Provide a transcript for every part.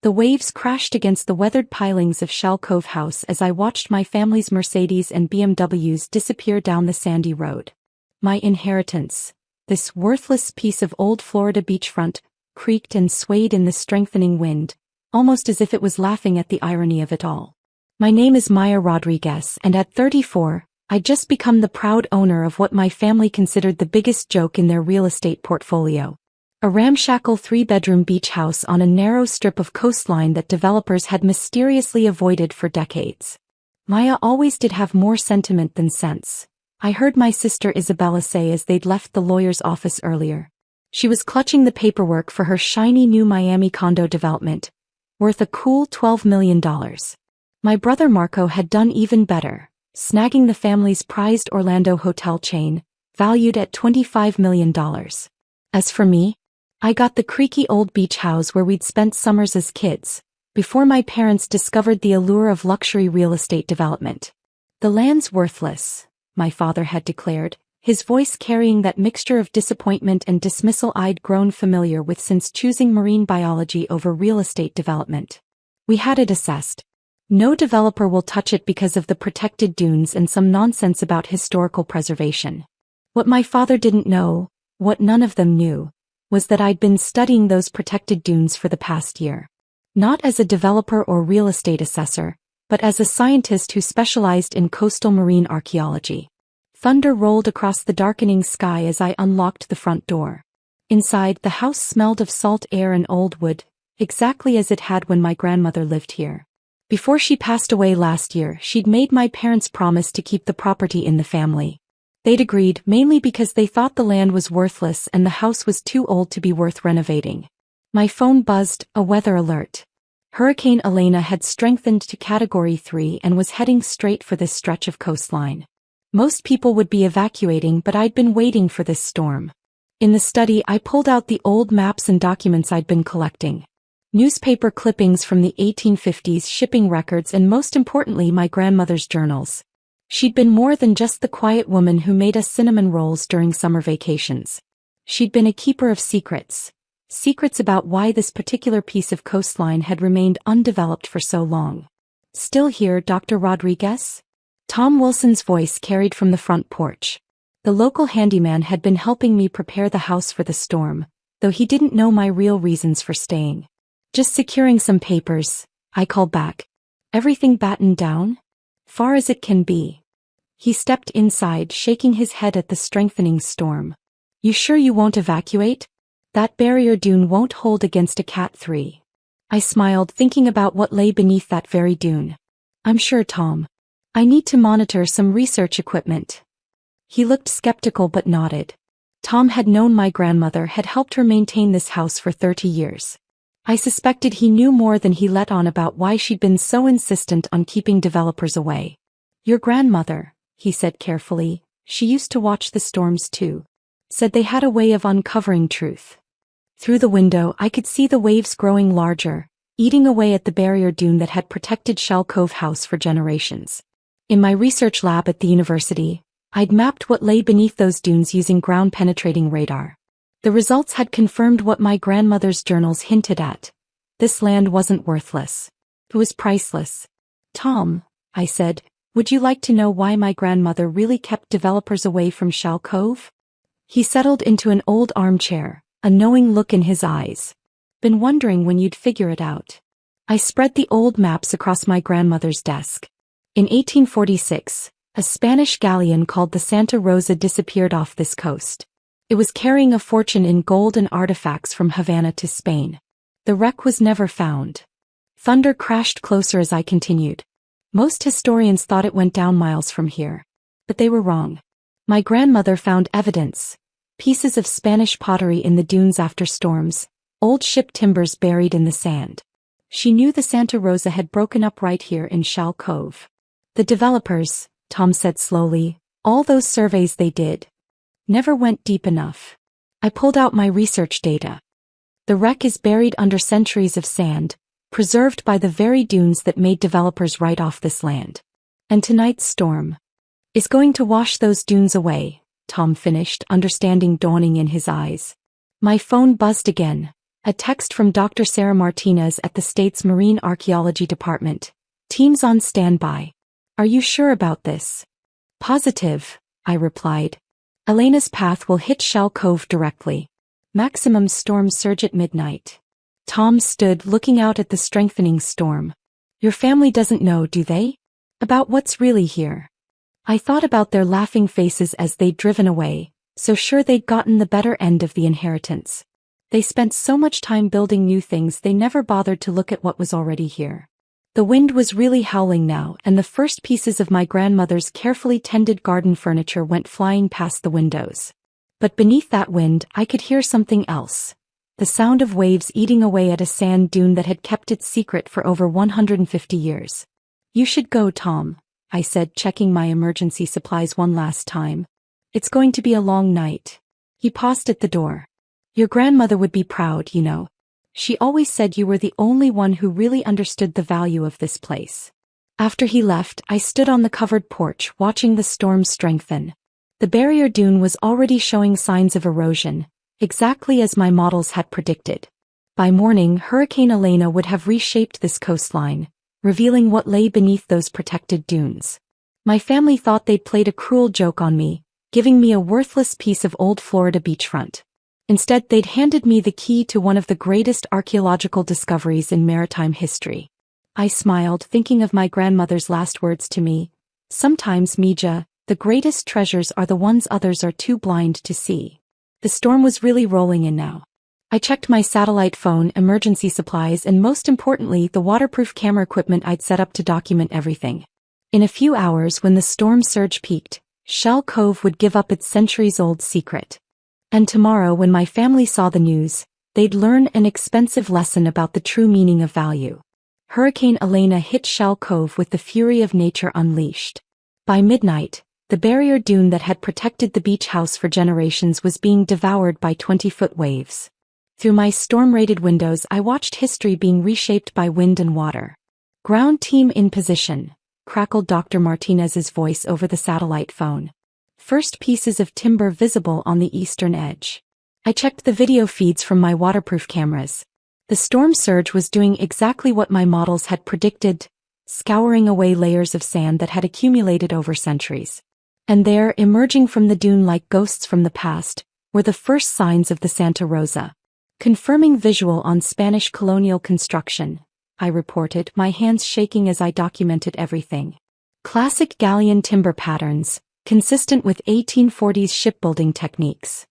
The waves crashed against the weathered pilings of Shell Cove House as I watched my family's Mercedes and BMWs disappear down the sandy road. My inheritance, this worthless piece of old Florida beachfront, creaked and swayed in the strengthening wind, almost as if it was laughing at the irony of it all. My name is Maya Rodriguez, and at 34, I'd just become the proud owner of what my family considered the biggest joke in their real estate portfolio. A ramshackle 3-bedroom beach house on a narrow strip of coastline that developers had mysteriously avoided for decades. Maya always did have more sentiment than sense, I heard my sister Isabella say as they'd left the lawyer's office earlier. She was clutching the paperwork for her shiny new Miami condo development, worth a cool $12 million. My brother Marco had done even better, snagging the family's prized Orlando hotel chain, valued at $25 million. As for me, I got the creaky old beach house where we'd spent summers as kids, before my parents discovered the allure of luxury real estate development. The land's worthless, my father had declared, his voice carrying that mixture of disappointment and dismissal I'd grown familiar with since choosing marine biology over real estate development. We had it assessed. No developer will touch it because of the protected dunes and some nonsense about historical preservation. What my father didn't know, what none of them knew, was that I'd been studying those protected dunes for the past year. Not as a developer or real estate assessor, but as a scientist who specialized in coastal marine archaeology. Thunder rolled across the darkening sky as I unlocked the front door. Inside, the house smelled of salt air and old wood, exactly as it had when my grandmother lived here. Before she passed away last year, she'd made my parents promise to keep the property in the family. They'd agreed, mainly because they thought the land was worthless and the house was too old to be worth renovating. My phone buzzed, a weather alert. Hurricane Elena had strengthened to Category 3 and was heading straight for this stretch of coastline. Most people would be evacuating, but I'd been waiting for this storm. In the study, I pulled out the old maps and documents I'd been collecting. Newspaper clippings from the 1850s, shipping records, and most importantly, my grandmother's journals. She'd been more than just the quiet woman who made us cinnamon rolls during summer vacations. She'd been a keeper of secrets. Secrets about why this particular piece of coastline had remained undeveloped for so long. Still here, Dr. Rodriguez? Tom Wilson's voice carried from the front porch. The local handyman had been helping me prepare the house for the storm, though he didn't know my real reasons for staying. Just securing some papers, I called back. Everything battened down? Far as it can be. He stepped inside, shaking his head at the strengthening storm. You sure you won't evacuate? That barrier dune won't hold against a Cat 3. I smiled, thinking about what lay beneath that very dune. I'm sure, Tom. I need to monitor some research equipment. He looked skeptical but nodded. Tom had known my grandmother, had helped her maintain this house for 30 years. I suspected he knew more than he let on about why she'd been so insistent on keeping developers away. Your grandmother, he said carefully, she used to watch the storms too. Said they had a way of uncovering truth. Through the window, I could see the waves growing larger, eating away at the barrier dune that had protected Shell Cove House for generations. In my research lab at the university, I'd mapped what lay beneath those dunes using ground-penetrating radar. The results had confirmed what my grandmother's journals hinted at. This land wasn't worthless. It was priceless. Tom, I said, would you like to know why my grandmother really kept developers away from Shell Cove? He settled into an old armchair, a knowing look in his eyes. Been wondering when you'd figure it out. I spread the old maps across my grandmother's desk. In 1846, a Spanish galleon called the Santa Rosa disappeared off this coast. It was carrying a fortune in gold and artifacts from Havana to Spain. The wreck was never found. Thunder crashed closer as I continued. Most historians thought it went down miles from here. But they were wrong. My grandmother found evidence. Pieces of Spanish pottery in the dunes after storms, old ship timbers buried in the sand. She knew the Santa Rosa had broken up right here in Shell Cove. The developers, Tom said slowly, all those surveys they did, never went deep enough. I pulled out my research data. The wreck is buried under centuries of sand, preserved by the very dunes that made developers write off this land. And tonight's storm is going to wash those dunes away, Tom finished, understanding dawning in his eyes. My phone buzzed again, A text from Dr. Sarah Martinez at the state's Marine Archaeology Department. Teams on standby. Are you sure about this? Positive, I replied. Elena's path will hit Shell Cove directly. Maximum storm surge at midnight. Tom stood looking out at the strengthening storm. Your family doesn't know, do they? About what's really here. I thought about their laughing faces as they'd driven away, so sure they'd gotten the better end of the inheritance. They spent so much time building new things they never bothered to look at what was already here. The wind was really howling now, and the first pieces of my grandmother's carefully tended garden furniture went flying past the windows. But beneath that wind, I could hear something else. The sound of waves eating away at a sand dune that had kept its secret for over 150 years. You should go, Tom, I said, checking my emergency supplies one last time. It's going to be a long night. He paused at the door. Your grandmother would be proud, you know. She always said you were the only one who really understood the value of this place. After he left, I stood on the covered porch watching the storm strengthen. The barrier dune was already showing signs of erosion, exactly as my models had predicted. By morning, Hurricane Elena would have reshaped this coastline, revealing what lay beneath those protected dunes. My family thought they'd played a cruel joke on me, giving me a worthless piece of old Florida beachfront. Instead, they'd handed me the key to one of the greatest archaeological discoveries in maritime history. I smiled, thinking of my grandmother's last words to me. Sometimes, Mija, the greatest treasures are the ones others are too blind to see. The storm was really rolling in now. I checked my satellite phone, emergency supplies, and most importantly, the waterproof camera equipment I'd set up to document everything. In a few hours, when the storm surge peaked, Shell Cove would give up its centuries-old secret. And tomorrow, when my family saw the news, they'd learn an expensive lesson about the true meaning of value. Hurricane Elena hit Shell Cove with the fury of nature unleashed. By midnight, the barrier dune that had protected the beach house for generations was being devoured by 20-foot waves. Through my storm-rated windows, I watched history being reshaped by wind and water. Ground team in position, crackled Dr. Martinez's voice over the satellite phone. First pieces of timber visible on the eastern edge. I checked the video feeds from my waterproof cameras. The storm surge was doing exactly what my models had predicted, scouring away layers of sand that had accumulated over centuries. And there, emerging from the dune like ghosts from the past, were the first signs of the Santa Rosa. Confirming visual on Spanish colonial construction, I reported, my hands shaking as I documented everything. Classic galleon timber patterns, consistent with 1840s shipbuilding techniques.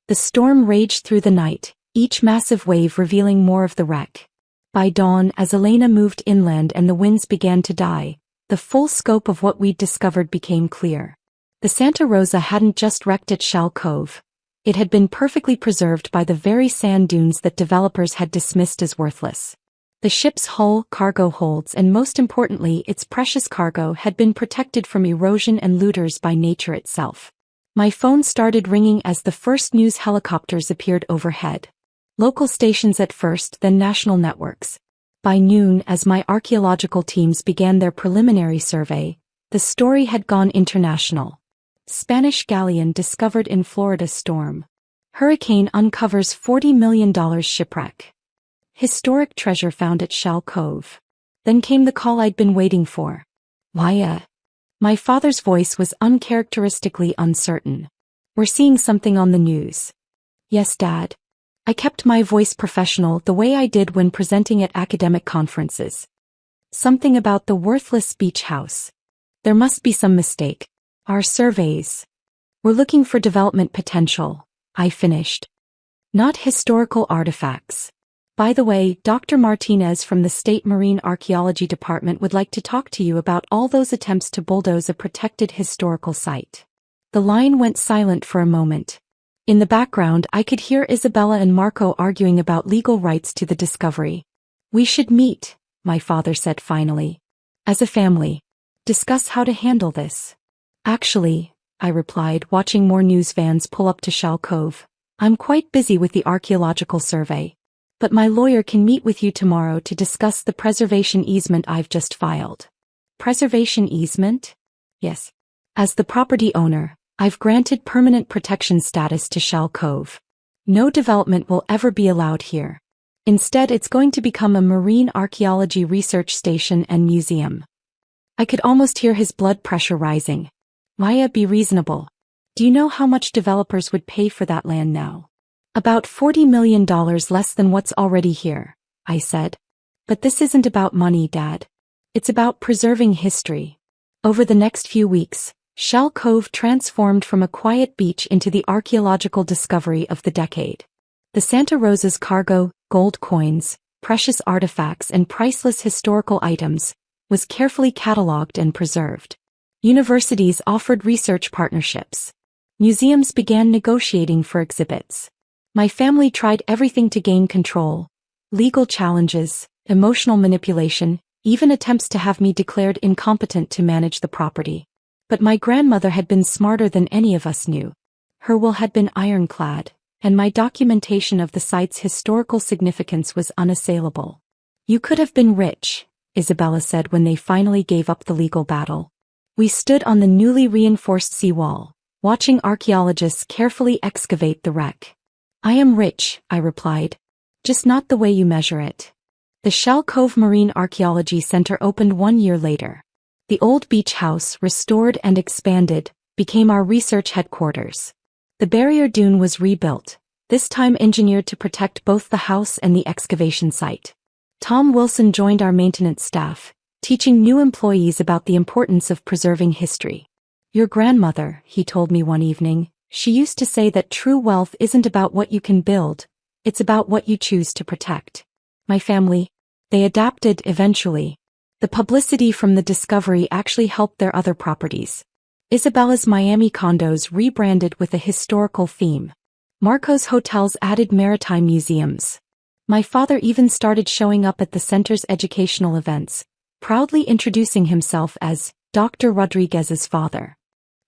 The storm raged through the night, each massive wave revealing more of the wreck. By dawn, as Elena moved inland and the winds began to die, the full scope of what we'd discovered became clear. The Santa Rosa hadn't just wrecked at Shell Cove. It had been perfectly preserved by the very sand dunes that developers had dismissed as worthless. The ship's hull, cargo holds, and most importantly, its precious cargo had been protected from erosion and looters by nature itself. My phone started ringing as the first news helicopters appeared overhead. Local stations at first, then national networks. By noon, as my archaeological teams began their preliminary survey, the story had gone international. Spanish galleon discovered in Florida storm. Hurricane uncovers $40 million shipwreck. Historic treasure found at Shell Cove. Then came the call I'd been waiting for. Why, My father's voice was uncharacteristically uncertain. We're seeing something on the news. Yes, Dad. I kept my voice professional the way I did when presenting at academic conferences. Something about the worthless beach house. There must be some mistake. Our surveys. We're looking for development potential, I finished. Not historical artifacts. By the way, Dr. Martinez from the State Marine Archaeology Department would like to talk to you about all those attempts to bulldoze a protected historical site. The line went silent for a moment. In the background, I could hear Isabella and Marco arguing about legal rights to the discovery. We should meet, my father said finally. As a family. Discuss how to handle this. Actually, I replied, watching more news vans pull up to Shell Cove. I'm quite busy with the archaeological survey. But my lawyer can meet with you tomorrow to discuss the preservation easement I've just filed. Preservation easement? Yes. As the property owner, I've granted permanent protection status to Shell Cove. No development will ever be allowed here. Instead, it's going to become a marine archaeology research station and museum. I could almost hear his blood pressure rising. Maya, be reasonable. Do you know how much developers would pay for that land now? About $40 million less than what's already here, I said. But this isn't about money, Dad. It's about preserving history. Over the next few weeks, Shell Cove transformed from a quiet beach into the archaeological discovery of the decade. The Santa Rosa's cargo, gold coins, precious artifacts and priceless historical items, was carefully catalogued and preserved. Universities offered research partnerships. Museums began negotiating for exhibits. My family tried everything to gain control. Legal challenges, emotional manipulation, even attempts to have me declared incompetent to manage the property. But my grandmother had been smarter than any of us knew. Her will had been ironclad, and my documentation of the site's historical significance was unassailable. You could have been rich, Isabella said when they finally gave up the legal battle. We stood on the newly reinforced seawall, watching archaeologists carefully excavate the wreck. I am rich, I replied. Just not the way you measure it. The Shell Cove Marine Archaeology Center opened 1 year later. The old beach house, restored and expanded, became our research headquarters. The barrier dune was rebuilt, this time engineered to protect both the house and the excavation site. Tom Wilson joined our maintenance staff, teaching new employees about the importance of preserving history. Your grandmother, he told me one evening, she used to say that true wealth isn't about what you can build, it's about what you choose to protect. My family, they adapted eventually. The publicity from the discovery actually helped their other properties. Isabella's Miami condos rebranded with a historical theme. Marco's hotels added maritime museums. My father even started showing up at the center's educational events, proudly introducing himself as Dr. Rodriguez's father.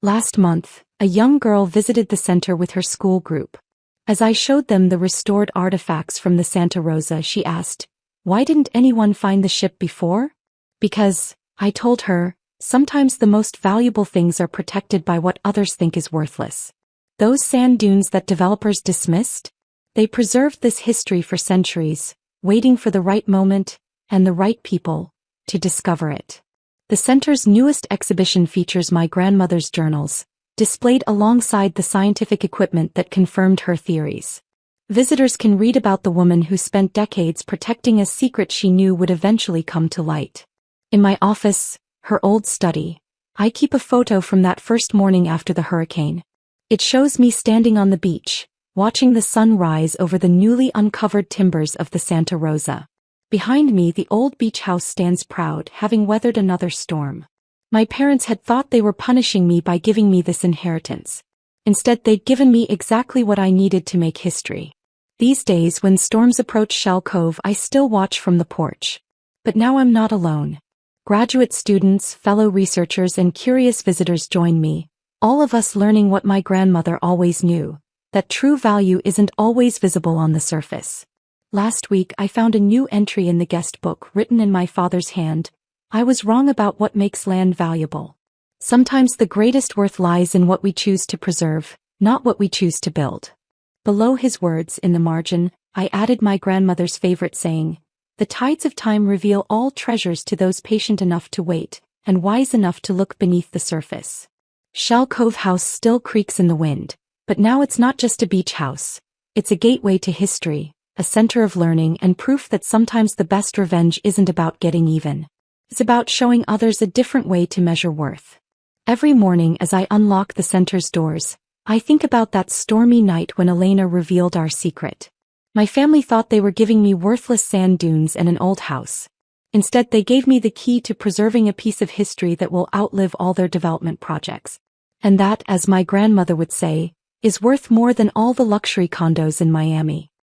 Last month, a young girl visited the center with her school group. As I showed them the restored artifacts from the Santa Rosa, she asked, "Why didn't anyone find the ship before?" Because, I told her, sometimes the most valuable things are protected by what others think is worthless. Those sand dunes that developers dismissed? They preserved this history for centuries, waiting for the right moment, and the right people, to discover it. The center's newest exhibition features my grandmother's journals, displayed alongside the scientific equipment that confirmed her theories. Visitors can read about the woman who spent decades protecting a secret she knew would eventually come to light. In my office, her old study, I keep a photo from that first morning after the hurricane. It shows me standing on the beach, watching the sun rise over the newly uncovered timbers of the Santa Rosa. Behind me, the old beach house stands proud, having weathered another storm. My parents had thought they were punishing me by giving me this inheritance. Instead, they'd given me exactly what I needed to make history. These days, when storms approach Shell Cove, I still watch from the porch. But now I'm not alone. Graduate students, fellow researchers, and curious visitors join me, all of us learning what my grandmother always knew, that true value isn't always visible on the surface. Last week, I found a new entry in the guest book written in my father's hand. I was wrong about what makes land valuable. Sometimes the greatest worth lies in what we choose to preserve, not what we choose to build. Below his words, in the margin, I added my grandmother's favorite saying, "The tides of time reveal all treasures to those patient enough to wait, and wise enough to look beneath the surface." Shell Cove House still creaks in the wind, but now it's not just a beach house. It's a gateway to history, a center of learning and proof that sometimes the best revenge isn't about getting even. It's about showing others a different way to measure worth. Every morning as I unlock the center's doors, I think about that stormy night when Elena revealed our secret. My family thought they were giving me worthless sand dunes and an old house. Instead, they gave me the key to preserving a piece of history that will outlive all their development projects. And that, as my grandmother would say, is worth more than all the luxury condos in Miami.